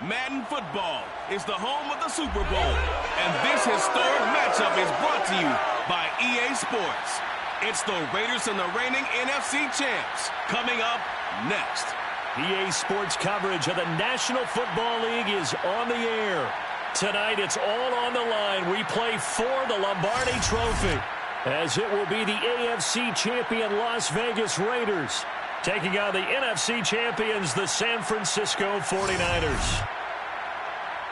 Madden football is the home of the Super Bowl, and this historic matchup is brought to you by EA Sports. It's the Raiders and the reigning NFC champs coming up next. EA Sports coverage of the National Football League is on the air. Tonight, it's all on the line. We play for the Lombardi Trophy, as it will be the AFC champion Las Vegas Raiders taking on the NFC champions, the San Francisco 49ers.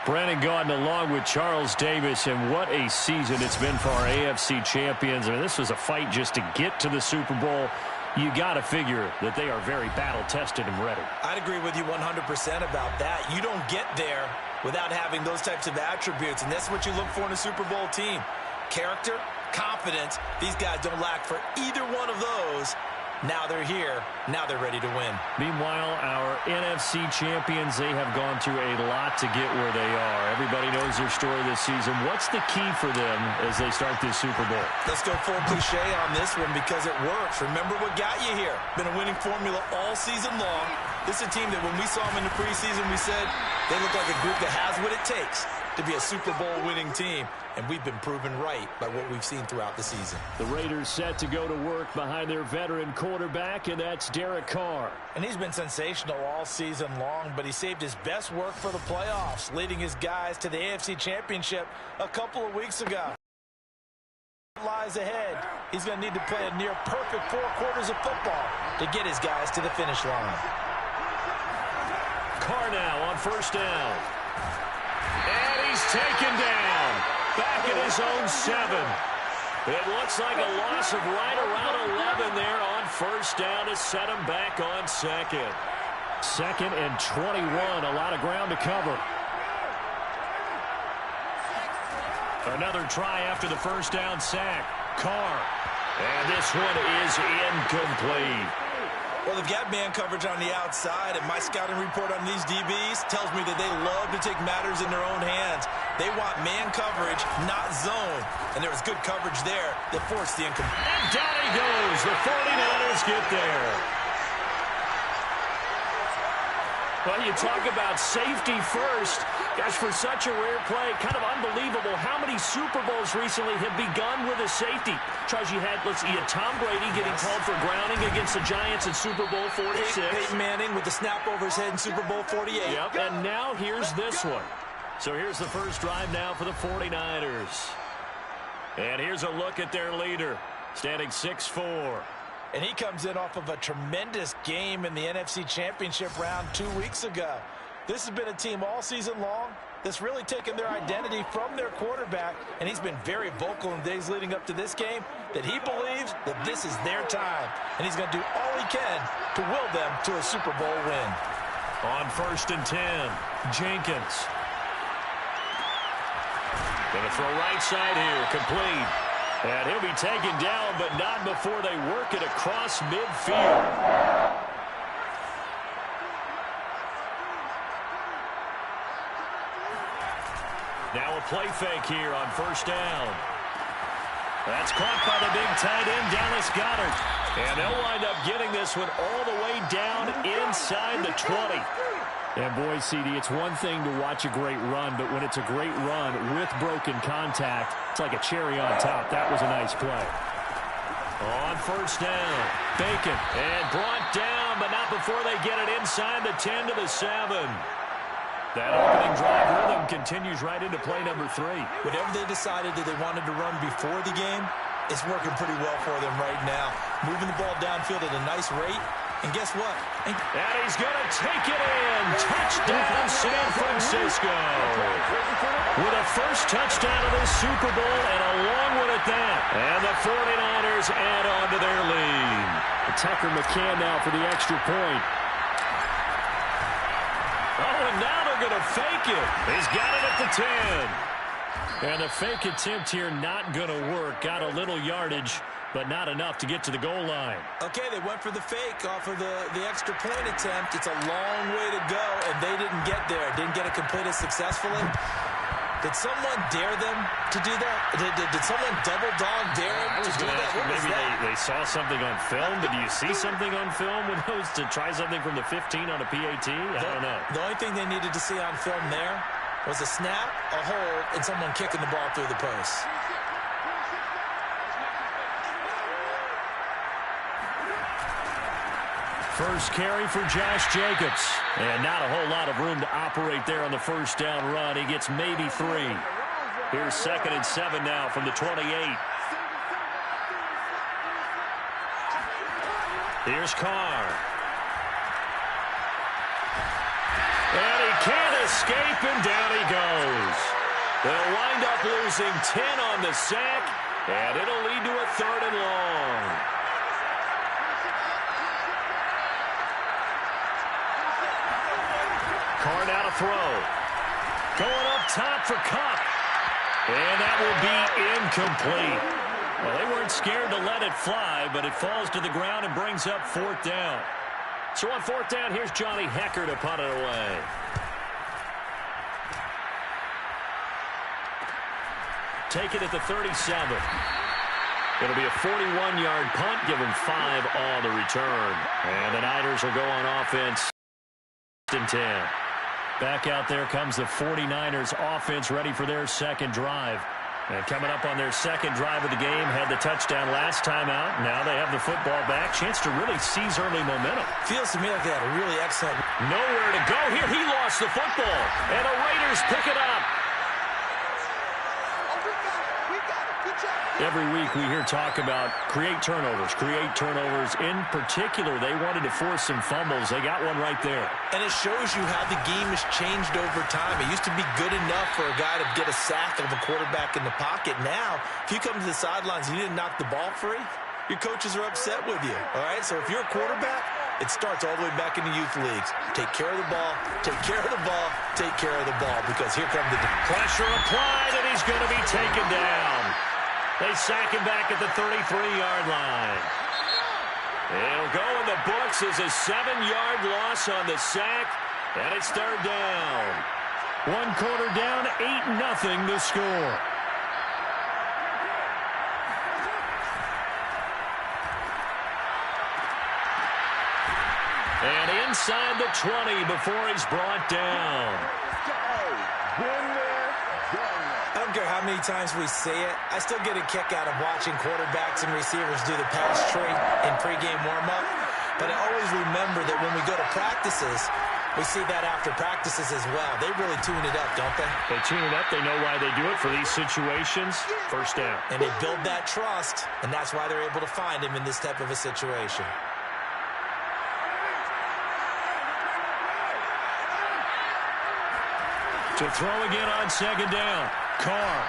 Brandon Gaudin along with Charles Davis, and what a season it's been for our AFC champions. I mean, this was a fight just to get to the Super Bowl. You got to figure that they are very battle-tested and ready. I'd agree with you 100% about that. You don't get there without having those types of attributes, and that's what you look for in a Super Bowl team. Character, confidence. These guys don't lack for either one of those. Now they're here. Now they're ready to win. Meanwhile, our NFC champions, they have gone through a lot to get where they are. Everybody knows their story this season. What's the key for them as they start this Super Bowl? Let's go full cliche on this one because it works. Remember what got you here. Been a winning formula all season long. This is a team that when we saw them in the preseason, we said they look like a group that has what it takes to be a Super Bowl winning team. And we've been proven right by what we've seen throughout the season. The Raiders set to go to work behind their veteran quarterback, and that's Derek Carr. And he's been sensational all season long, but he saved his best work for the playoffs, leading his guys to the AFC Championship a couple of weeks ago. Lies ahead. He's going to need to play a near-perfect 4 quarters of football to get his guys to the finish line. Carr now on first down. And he's taken down. Back at his own 7. It looks like a loss of right around 11 there on first down to set him back on second. 2nd and 21. A lot of ground to cover. Another try after the first down sack. Carr. And this one is incomplete. Well, they've got man coverage on the outside, and my scouting report on these DBs tells me that they love to take matters in their own hands. They want man coverage, not zone. And there was good coverage there that forced the incomplete. And down he goes. The 49ers get there. Well, you talk about safety first. Gosh, for such a rare play, kind of unbelievable how many Super Bowls recently have begun with a safety. Charles, you had Tom Brady getting called for grounding against the Giants in Super Bowl 46. Peyton Manning with the snap over his head in Super Bowl 48. Yep, and now here's this one. So here's the first drive now for the 49ers. And here's a look at their leader, standing 6'4". And he comes in off of a tremendous game in the NFC Championship round 2 weeks ago. This has been a team all season long that's really taken their identity from their quarterback, and he's been very vocal in days leading up to this game that he believes that this is their time, and he's going to do all he can to will them to a Super Bowl win. On 1st and 10, Jenkins. Going to throw right side here, complete. And he'll be taken down, but not before they work it across midfield. Now a play fake here on first down. That's caught by the big tight end, Dallas Goedert. And they'll wind up getting this one all the way down inside the 20. And boy, CD, it's one thing to watch a great run, but when it's a great run with broken contact, it's like a cherry on top. That was a nice play. On first down, Bacon. And brought down, but not before they get it inside the 10 to the 7. That opening drive rhythm continues right into play number 3. Whatever they decided that they wanted to run before the game, it's working pretty well for them right now. Moving the ball downfield at a nice rate. And guess what? And he's going to take it in. Touchdown, San Francisco. With a first touchdown of this Super Bowl and a long one at that. And the 49ers add on to their lead. Tucker McCann now for the extra point. Oh, and now they're going to fake it. He's got it at the 10. And the fake attempt here not going to work. Got a little yardage, but not enough to get to the goal line. Okay, they went for the fake off of the extra point attempt. It's a long way to go, and they didn't get there. Didn't get it completed successfully. Did someone dare them to do that? Did someone double dog dare them to do that? Maybe they saw something on film. Did you see something on film with those to try something from the 15 on a PAT? I don't know. The only thing they needed to see on film there was a snap, a hold, and someone kicking the ball through the post. First carry for Josh Jacobs. And not a whole lot of room to operate there on the first down run. He gets maybe 3. Here's 2nd and 7 now from the 28. Here's Carr. And he can't escape, and down he goes. They'll wind up losing 10 on the sack, and it'll lead to a 3rd and long. Carr now to throw. Going up top for Cup. And that will be incomplete. Well, they weren't scared to let it fly, but it falls to the ground and brings up 4th down. So on 4th down, here's Johnny Hecker to punt it away. Take it at the 37. It'll be a 41-yard punt, give him 5 on the return. And the Niners will go on offense in 10. Back out there comes the 49ers offense ready for their second drive. And coming up on their second drive of the game, had the touchdown last time out. Now they have the football back. Chance to really seize early momentum. Feels to me like they had a really excellent... Nowhere to go here. He lost the football. And the Raiders pick it up. Every week we hear talk about create turnovers. In particular, they wanted to force some fumbles. They got one right there. And it shows you how the game has changed over time. It used to be good enough for a guy to get a sack of a quarterback in the pocket. Now, if you come to the sidelines and you didn't knock the ball free, your coaches are upset with you. All right? So if you're a quarterback, it starts all the way back in the youth leagues. Take care of the ball, take care of the ball, take care of the ball, because here comes the pressure applied, and he's going to be taken down. They sack him back at the 33-yard line. It'll go in the books as a 7-yard loss on the sack, and it's 3rd down. 1 quarter down, 8-0 the score. And inside the 20 before he's brought down. I don't care how many times we say it, I still get a kick out of watching quarterbacks and receivers do the pass tree in pregame warm-up. But I always remember that when we go to practices, we see that after practices as well. They really tune it up, don't they? They tune it up. They know why they do it for these situations. First down. And they build that trust, and that's why they're able to find him in this type of a situation. To throw again on 2nd down. Carr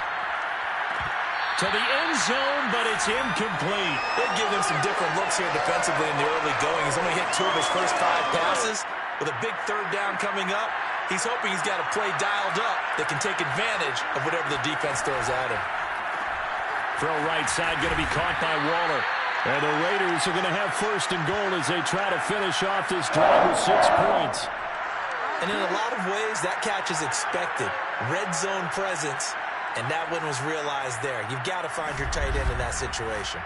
to the end zone, but it's incomplete. They're giving him some different looks here defensively in the early going. He's only hit 2 of his first 5 passes. With a big 3rd down coming up, he's hoping he's got a play dialed up that can take advantage of whatever the defense throws at him. Throw right side, going to be caught by Waller. And the Raiders are going to have 1st and goal as they try to finish off this drive with 6 points. And in a lot of ways, that catch is expected. Red zone presence, and that one was realized there. You've got to find your tight end in that situation.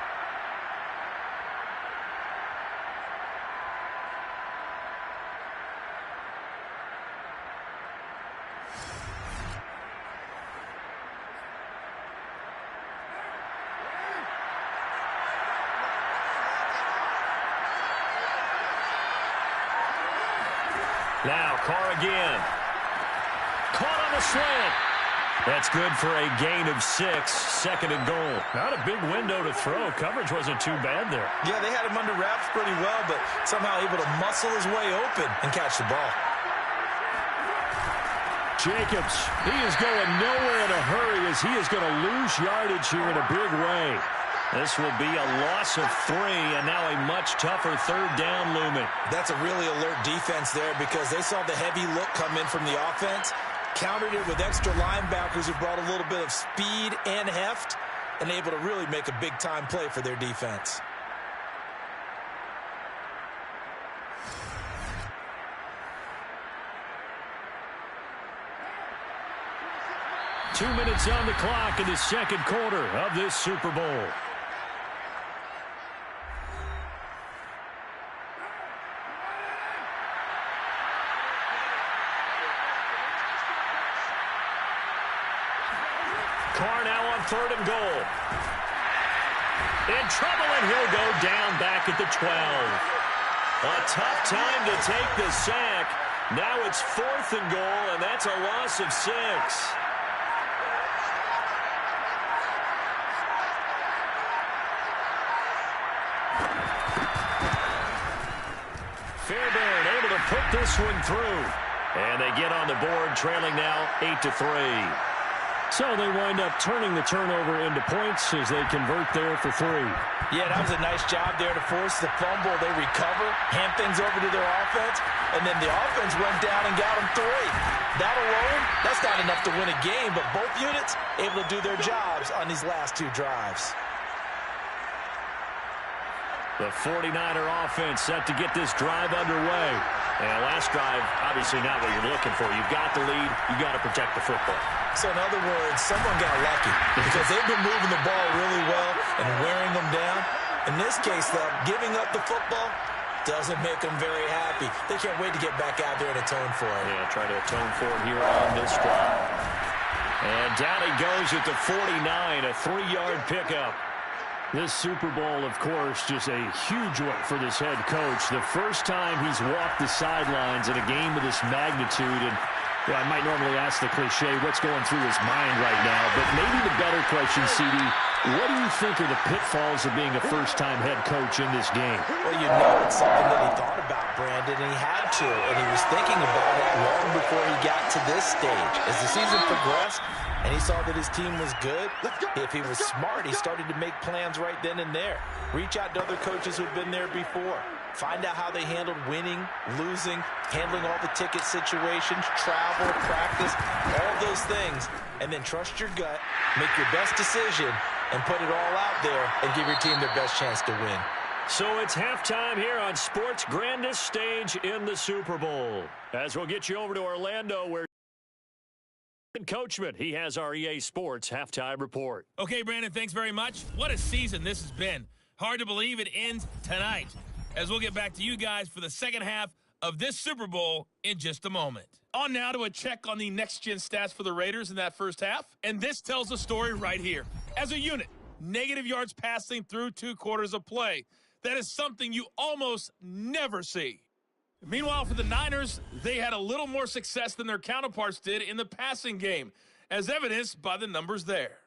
Now, Carr again. Caught on the slant. That's good for a gain of 6, 2nd and goal. Not a big window to throw. Coverage wasn't too bad there. Yeah, they had him under wraps pretty well, but somehow able to muscle his way open and catch the ball. Jacobs, he is going nowhere in a hurry as he is going to lose yardage here in a big way. This will be a loss of 3, and now a much tougher 3rd down looming. That's a really alert defense there because they saw the heavy look come in from the offense, countered it with extra linebackers who brought a little bit of speed and heft, and able to really make a big-time play for their defense. 2 minutes on the clock in the second quarter of this Super Bowl. Carr now on 3rd and goal. In trouble, and he'll go down back at the 12. A tough time to take the sack. Now it's 4th and goal, and that's a loss of 6. Fairbairn able to put this one through. And they get on the board, trailing now 8-3. So they wind up turning the turnover into points as they convert there for 3. Yeah, that was a nice job there to force the fumble. They recover, hand things over to their offense, and then the offense went down and got them 3. That alone, that's not enough to win a game, but both units able to do their jobs on these last 2 drives. The 49er offense set to get this drive underway. And last drive, obviously not what you're looking for. You've got the lead. You've got to protect the football. So in other words, someone got lucky because they've been moving the ball really well and wearing them down. In this case, though, giving up the football doesn't make them very happy. They can't wait to get back out there and atone for it. Yeah, try to atone for it here on this drive. And down he goes at the 49, a 3-yard pickup. This Super Bowl, of course, just a huge one for this head coach. The first time he's walked the sidelines in a game of this magnitude. And I might normally ask the cliche, what's going through his mind right now? But maybe the better question, CD, what do you think are the pitfalls of being a first-time head coach in this game? Well, you know it's something that he thought about, Brandon, and he had to. And he was thinking about it long before he got to this stage. As the season progressed, and he saw that his team was good, if he was smart, he started to make plans right then and there. Reach out to other coaches who've been there before. Find out how they handled winning, losing, handling all the ticket situations, travel, practice, all those things. And then trust your gut, make your best decision, and put it all out there and give your team their best chance to win. So it's halftime here on sports' grandest stage in the Super Bowl. As we'll get you over to Orlando where Coachman, he has our EA Sports halftime report. Okay, Brandon, thanks very much. What a season this has been. Hard to believe it ends tonight, as we'll get back to you guys for the second half of this Super Bowl in just a moment. On now to a check on the next-gen stats for the Raiders in that first half, and this tells the story right here. As a unit, negative yards passing through 2 quarters of play. That is something you almost never see. Meanwhile, for the Niners, they had a little more success than their counterparts did in the passing game, as evidenced by the numbers there.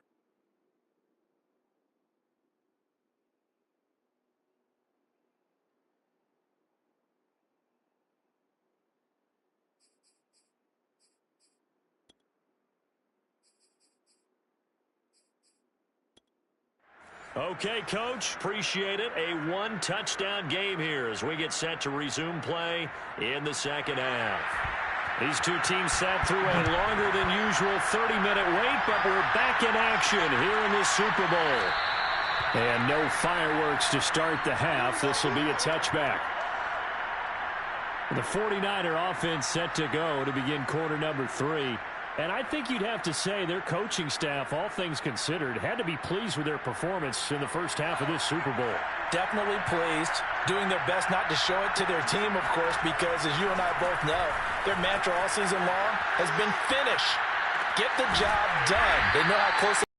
Okay, Coach, appreciate it. A 1-touchdown game here as we get set to resume play in the second half. These two teams sat through a longer than usual 30-minute wait, but we're back in action here in this Super Bowl. And no fireworks to start the half. This will be a touchback. The 49er offense set to go to begin quarter number 3. And I think you'd have to say their coaching staff, all things considered, had to be pleased with their performance in the first half of this Super Bowl. Definitely pleased, doing their best not to show it to their team, of course, because as you and I both know, their mantra all season long has been finish. Get the job done. They know how close they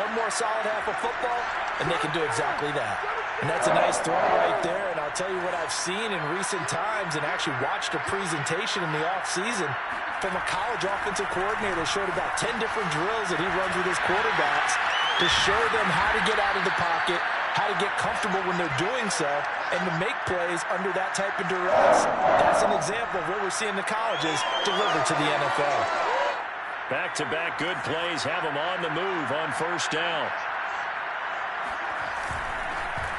are. One more solid half of football, and they can do exactly that. And that's a nice throw right there, and I'll tell you what I've seen in recent times and actually watched a presentation in the offseason from a college offensive coordinator that showed about 10 different drills that he runs with his quarterbacks to show them how to get out of the pocket, how to get comfortable when they're doing so, and to make plays under that type of duress. That's an example of what we're seeing the colleges deliver to the NFL. Back-to-back good plays have them on the move on first down.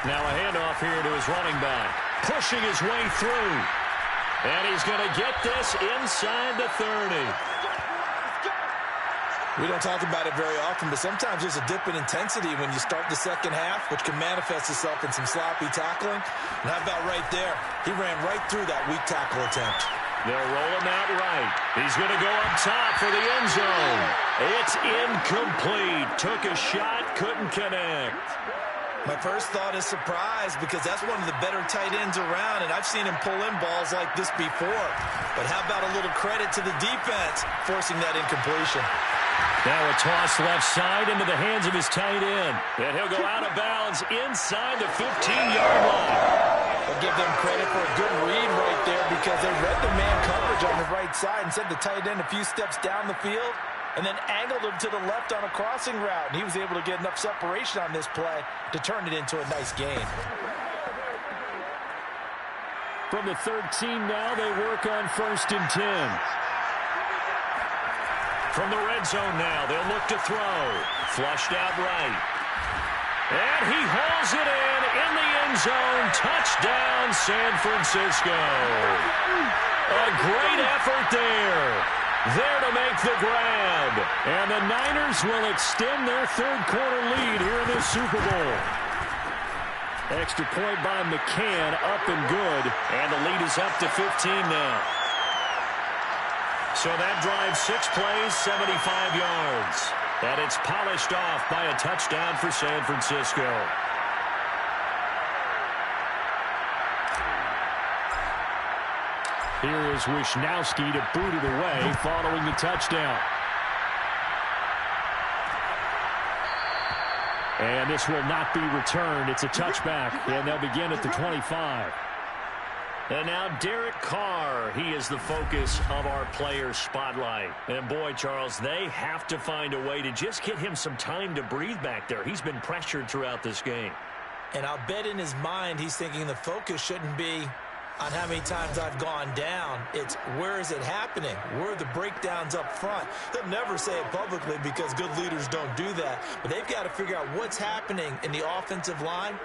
Now a handoff here to his running back, pushing his way through. And he's going to get this inside the 30. We don't talk about it very often, but sometimes there's a dip in intensity when you start the second half, which can manifest itself in some sloppy tackling. And how about right there? He ran right through that weak tackle attempt. They'll roll him out right. He's going to go up top for the end zone. It's incomplete. Took a shot, couldn't connect. My first thought is surprise because that's one of the better tight ends around, and I've seen him pull in balls like this before. But how about a little credit to the defense forcing that incompletion? Now a toss left side into the hands of his tight end. And he'll go out of bounds inside the 15-yard line. I'll give them credit for a good read right there because they read the man coverage on the right side and sent the tight end a few steps down the field and then angled him to the left on a crossing route. And he was able to get enough separation on this play to turn it into a nice gain. From the 13 now, they work on 1st and 10. From the red zone now, they'll look to throw. Flushed out right. And he hauls it in the end zone. Touchdown, San Francisco. A great effort there. There to make the grab. And the Niners will extend their third-quarter lead here in this Super Bowl. Extra point by McCann, up and good. And the lead is up to 15 now. So that drives 6 plays, 75 yards. And it's polished off by a touchdown for San Francisco. Here is Wisnowski to boot it away following the touchdown. And this will not be returned. It's a touchback, and they'll begin at the 25. And now Derek Carr, he is the focus of our player spotlight. And boy, Charles, they have to find a way to just get him some time to breathe back there. He's been pressured throughout this game. And I'll bet in his mind he's thinking the focus shouldn't be on how many times I've gone down. It's where is it happening? Where are the breakdowns up front? They'll never say it publicly because good leaders don't do that. But they've got to figure out what's happening in the offensive line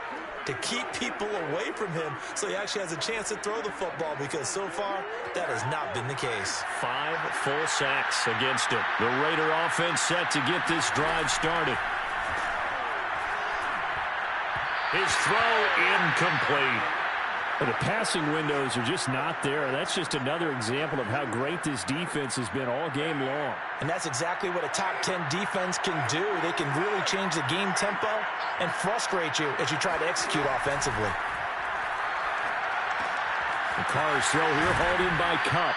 to keep people away from him so he actually has a chance to throw the football, because so far that has not been the case. 5 full sacks against him. The Raider offense set to get this drive started. His throw incomplete. The passing windows are just not there. That's just another example of how great this defense has been all game long. And that's exactly what a top 10 defense can do. They can really change the game tempo and frustrate you as you try to execute offensively. The Carr's throw here hauled in by Cup.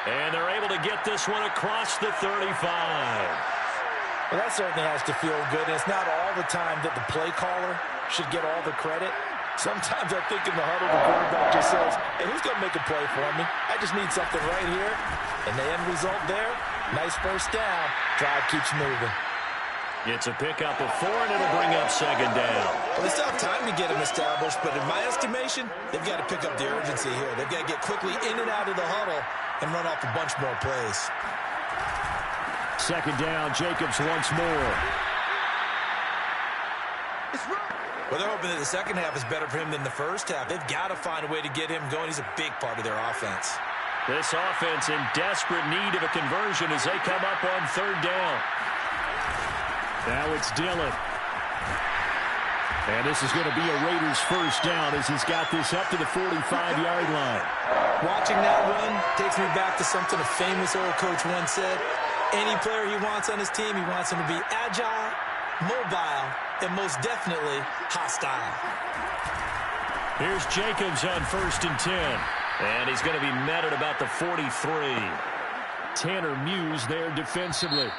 And they're able to get this one across the 35. Well, that certainly has to feel good. And it's not all the time that the play caller should get all the credit. Sometimes I think in the huddle, the quarterback just says, hey, who's going to make a play for me? I just need something right here. And the end result there, nice first down. Drive keeps moving. It's a pickup of 4, and it'll bring up 2nd down. Well, they still have time to get him established, but in my estimation, they've got to pick up the urgency here. They've got to get quickly in and out of the huddle and run off a bunch more plays. 2nd down, Jacobs once more. Well, they're hoping that the second half is better for him than the first half. They've got to find a way to get him going. He's a big part of their offense. This offense in desperate need of a conversion as they come up on 3rd down. Now it's Dillon. And this is going to be a Raiders first down as he's got this up to the 45-yard line. Watching that run takes me back to something a famous old coach once said. Any player he wants on his team, he wants him to be agile, mobile, and most definitely hostile. Here's Jacobs on 1st and 10. And he's going to be met at about the 43. Tanner Muse there defensively.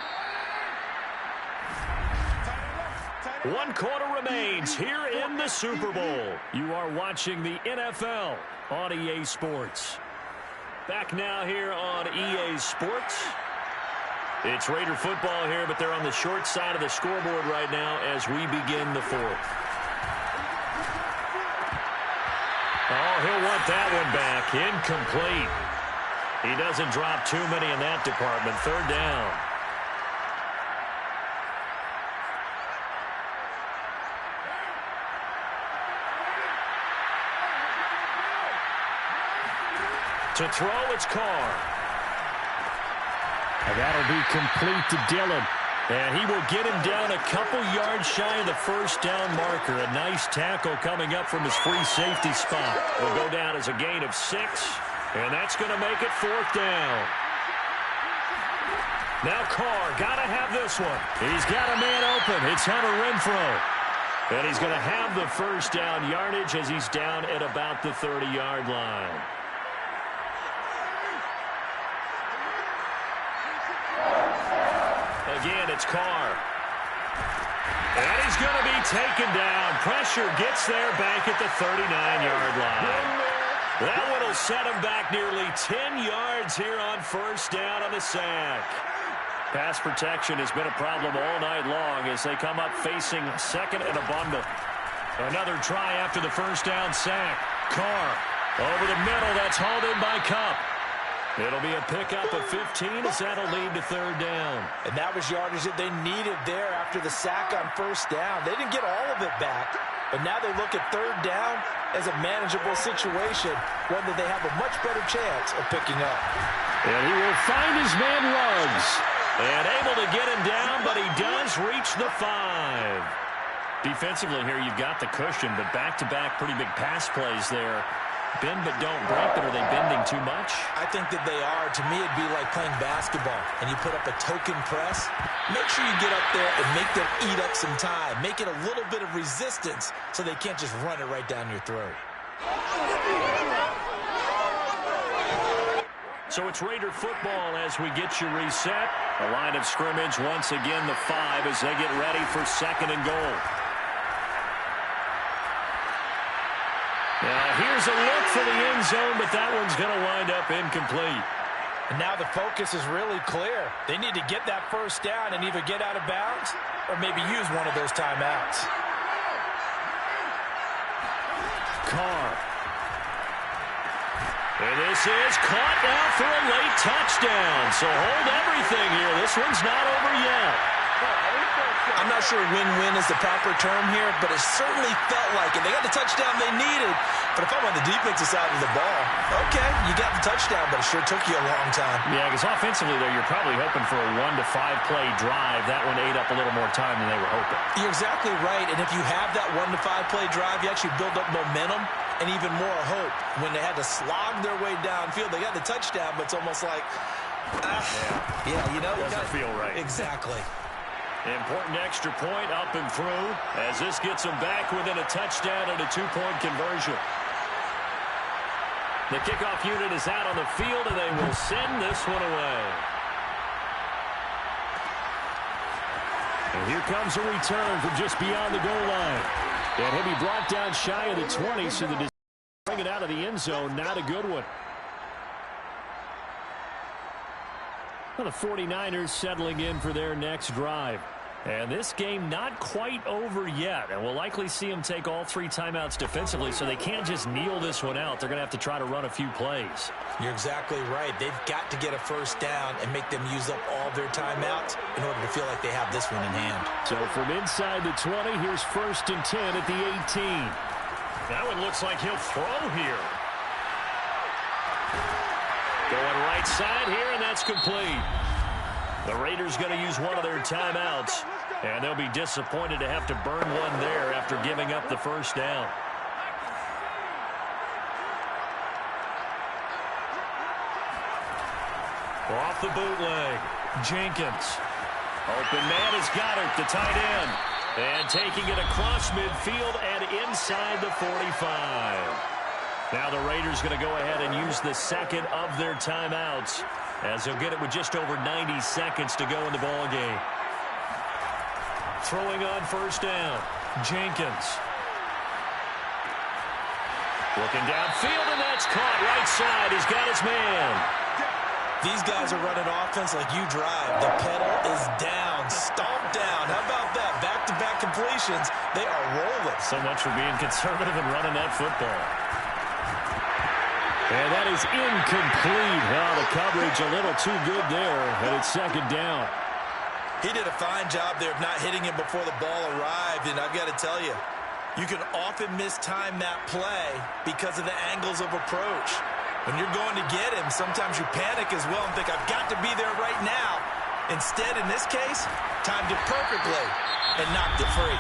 1 quarter remains here in the Super Bowl. You are watching the NFL on EA Sports. Back now here on EA Sports. It's Raider football here, but they're on the short side of the scoreboard right now as we begin the 4th. Oh, he'll want that one back. Incomplete. He doesn't drop too many in that department. 3rd down. To throw, it's Carr. And that'll be complete to Dillon. And he will get him down a couple yards shy of the first down marker. A nice tackle coming up from his free safety spot. Will go down as a gain of 6. And that's going to make it 4th down. Now Carr, got to have this one. He's got a man open. It's Hunter Renfrow. And he's going to have the first down yardage as he's down at about the 30-yard line. Again, it's Carr. And he's going to be taken down. Pressure gets there back at the 39-yard line. That one will set him back nearly 10 yards here on 1st down on the sack. Pass protection has been a problem all night long as they come up facing 2nd and a bundle. Another try after the 1st down sack. Carr over the middle. That's hauled in by Cup. It'll be a pickup of 15 as that'll lead to 3rd down. And that was yardage that they needed there after the sack on 1st down. They didn't get all of it back, but now they look at 3rd down as a manageable situation, one that they have a much better chance of picking up. And he will find his man Ruggs. And able to get him down, but he does reach the 5. Defensively here, you've got the cushion, but back-to-back pretty big pass plays there. Bend but don't break, but are they bending too much? I think that they are. To me, it'd be like playing basketball, and you put up a token press. Make sure you get up there and make them eat up some time. Make it a little bit of resistance so they can't just run it right down your throat. So it's Raider football as we get you reset. A line of scrimmage, once again, the 5 as they get ready for 2nd and goal. Now, here's a look for the end zone, but that one's going to wind up incomplete. And now the focus is really clear. They need to get that 1st down and either get out of bounds or maybe use one of those timeouts. Carr. And this is caught now for a late touchdown. So hold everything here. This one's not over yet. I'm not sure win-win is the proper term here, but it certainly felt like it. They got the touchdown they needed, but if I'm on the defensive side of the ball, okay, you got the touchdown, but it sure took you a long time. Yeah, because offensively, though, you're probably hoping for a 1 to 5 play drive. That one ate up a little more time than they were hoping. You're exactly right, and if you have that 1 to 5 play drive, you actually build up momentum and even more hope. When they had to slog their way downfield, they got the touchdown, but it's almost like, yeah, you know. Doesn't feel right. Exactly. Important extra point up and through as this gets them back within a touchdown and a 2-point conversion. The kickoff unit is out on the field, and they will send this one away. And here comes a return from just beyond the goal line. And he'll be brought down shy of the 20, so the bring it out of the end zone, not a good one. Well, the 49ers settling in for their next drive. And this game not quite over yet. And we'll likely see them take all 3 timeouts defensively, so they can't just kneel this one out. They're going to have to try to run a few plays. You're exactly right. They've got to get a 1st down and make them use up all their timeouts in order to feel like they have this one in hand. So from inside the 20, here's 1st and 10 at the 18. That one looks like he'll throw here. Going right side here, and that's complete. The Raiders going to use one of their timeouts, and they'll be disappointed to have to burn one there after giving up the 1st down. Off the bootleg, Jenkins. Open man is Goddard, the tight end. And taking it across midfield and inside the 45. Now the Raiders going to go ahead and use the 2nd of their timeouts as they'll get it with just over 90 seconds to go in the ball game. Throwing on 1st down, Jenkins. Looking downfield, and that's caught right side. He's got his man. These guys are running offense like you drive. The pedal is down, stomped down. How about that? Back-to-back completions. They are rolling. So much for being conservative and running that football. And that is incomplete. Oh, the coverage a little too good there, and it's 2nd down. He did a fine job there of not hitting him before the ball arrived, and I've got to tell you, you can often mistime that play because of the angles of approach. When you're going to get him, sometimes you panic as well and think, I've got to be there right now. Instead, in this case, timed it perfectly and knocked it free.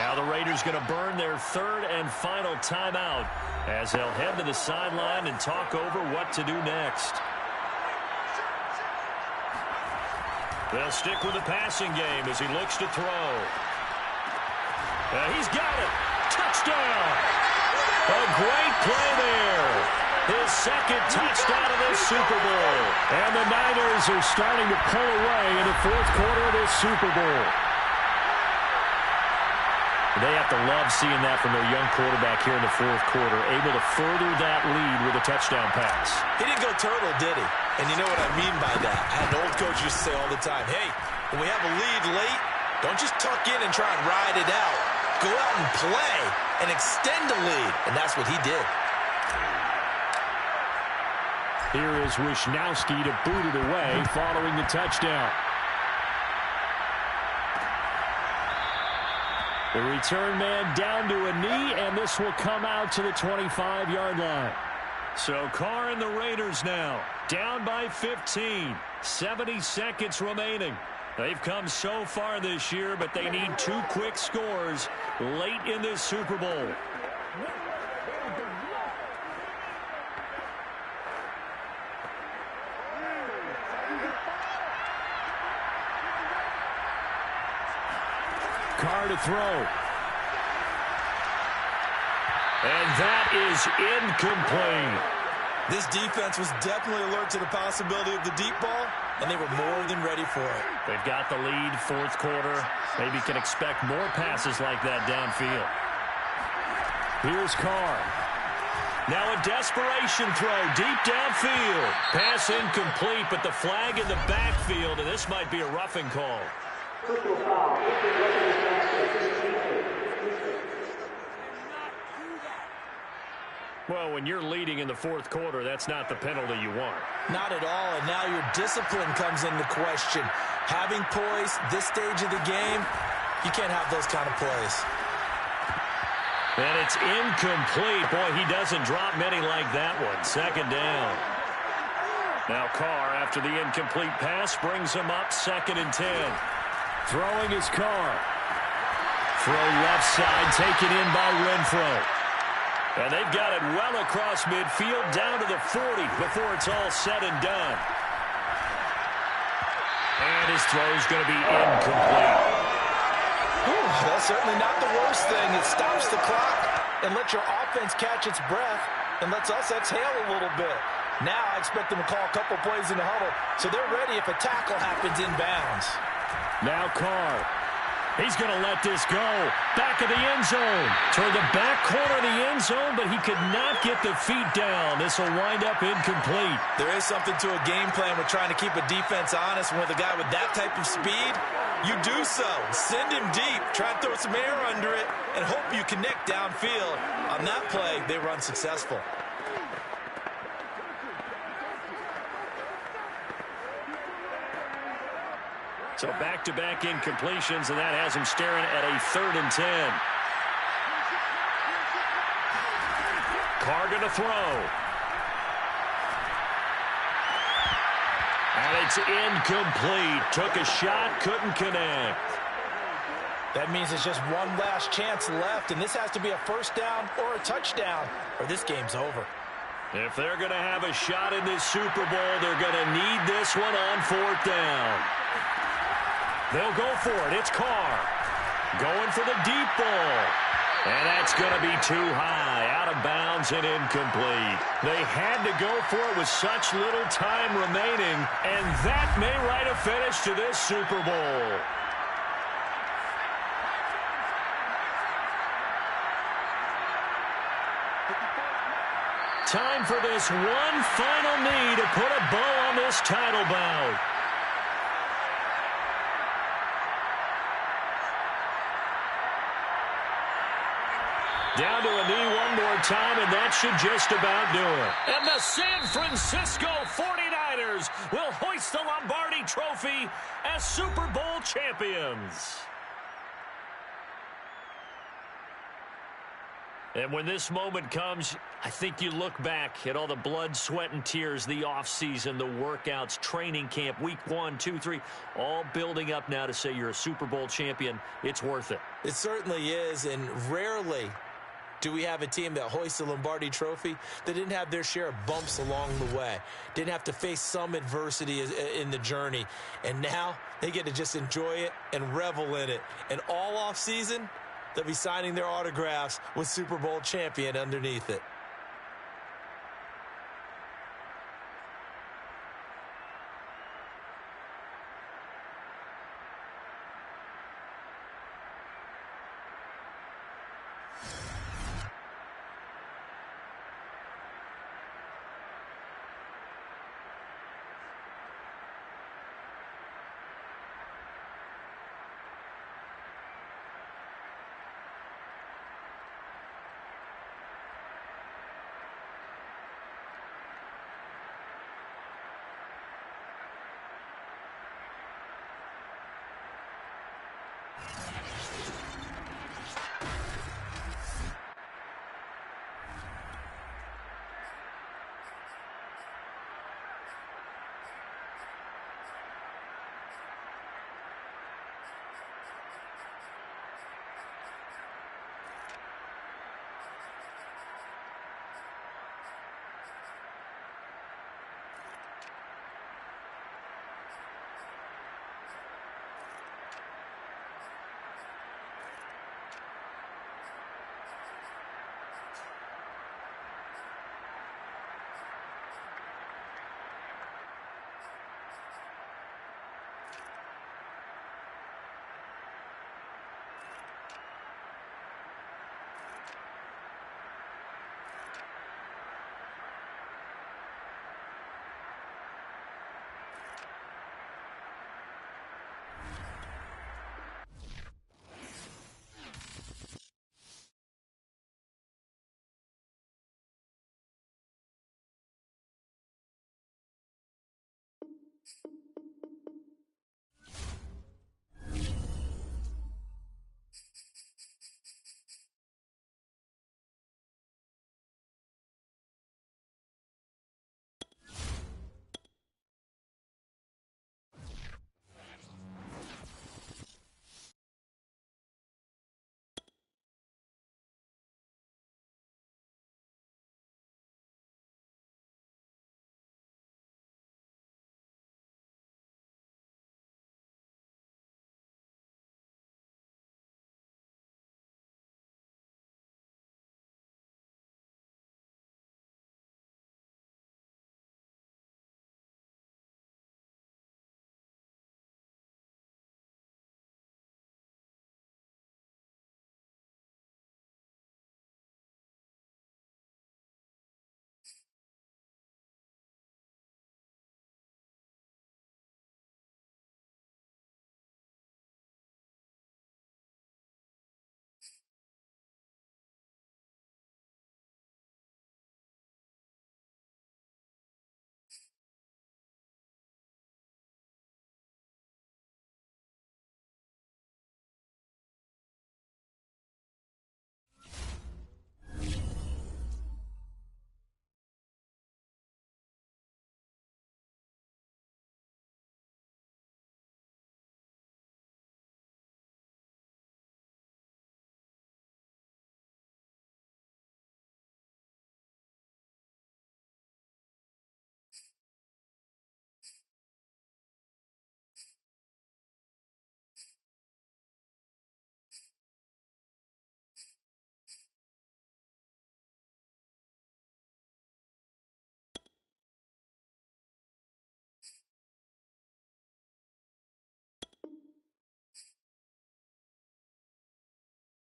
Now the Raiders going to burn their third and final timeout as they'll head to the sideline and talk over what to do next. They'll stick with the passing game as he looks to throw. He's got it. Touchdown. A great play there. His second touchdown of this Super Bowl. And the Niners are starting to pull away in the fourth quarter of this Super Bowl. They have to love seeing that from their young quarterback here in the fourth quarter, able to further that lead with a touchdown pass. He didn't go turtle, did he? And you know what I mean by that. I had an old coach used to say all the time, hey, when we have a lead late, don't just tuck in and try and ride it out. Go out and play and extend the lead. And that's what he did. Here is Wishnowski to boot it away following the touchdown. The return man down to a knee, and this will come out to the 25-yard line. So Carr and the Raiders now down by 15. 70 seconds remaining. They've come so far this year, but they need 2 quick scores late in this Super Bowl. Carr to throw. And that is incomplete. This defense was definitely alert to the possibility of the deep ball, and they were more than ready for it. They've got the lead, fourth quarter. Maybe can expect more passes like that downfield. Here's Carr. Now a desperation throw deep downfield. Pass incomplete, but the flag in the backfield, and this might be a roughing call. Well, when you're leading in the fourth quarter, that's not the penalty you want. Not at all, and now your discipline comes into question. Having poise this stage of the game, you can't have those kind of plays. And it's incomplete. Boy, he doesn't drop many like that one. Second down. Now Carr, after the incomplete pass, brings him up 2nd and 10. Throwing his Carr. Throw left side, taken in by Renfro. And they've got it well across midfield, down to the 40 before it's all said and done. And his throw's going to be incomplete. Ooh, that's certainly not the worst thing. It stops the clock and lets your offense catch its breath and lets us exhale a little bit. Now I expect them to call a couple plays in the huddle, so they're ready if a tackle happens inbounds. Now Carr. He's going to let this go. Back of the end zone. Toward the back corner of the end zone, but he could not get the feet down. This will wind up incomplete. There is something to a game plan with trying to keep a defense honest. With a guy with that type of speed, you do so. Send him deep. Try and throw some air under it and hope you connect downfield. On that play, they were unsuccessful. So back-to-back incompletions, and that has him staring at a 3rd and 10. Carr going to throw. And it's incomplete. Took a shot, couldn't connect. That means it's just one last chance left, and this has to be a first down or a touchdown, or this game's over. If they're going to have a shot in this Super Bowl, they're going to need this one on 4th down. They'll go for it. It's Carr. Going for the deep ball. And that's going to be too high. Out of bounds and incomplete. They had to go for it with such little time remaining. And that may write a finish to this Super Bowl. Time for this one final knee to put a bow on this title bout. Down to a knee one more time, and that should just about do it. And the San Francisco 49ers will hoist the Lombardi Trophy as Super Bowl champions. And when this moment comes, I think you look back at all the blood, sweat, and tears, the offseason, the workouts, training camp, week 1, 2, 3, all building up now to say you're a Super Bowl champion. It's worth it. It certainly is, and rarely do we have a team that hoists the Lombardi Trophy that didn't have their share of bumps along the way, didn't have to face some adversity in the journey, and now they get to just enjoy it and revel in it. And all offseason, they'll be signing their autographs with Super Bowl champion underneath it.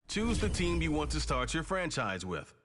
Choose the team you want to start your franchise with.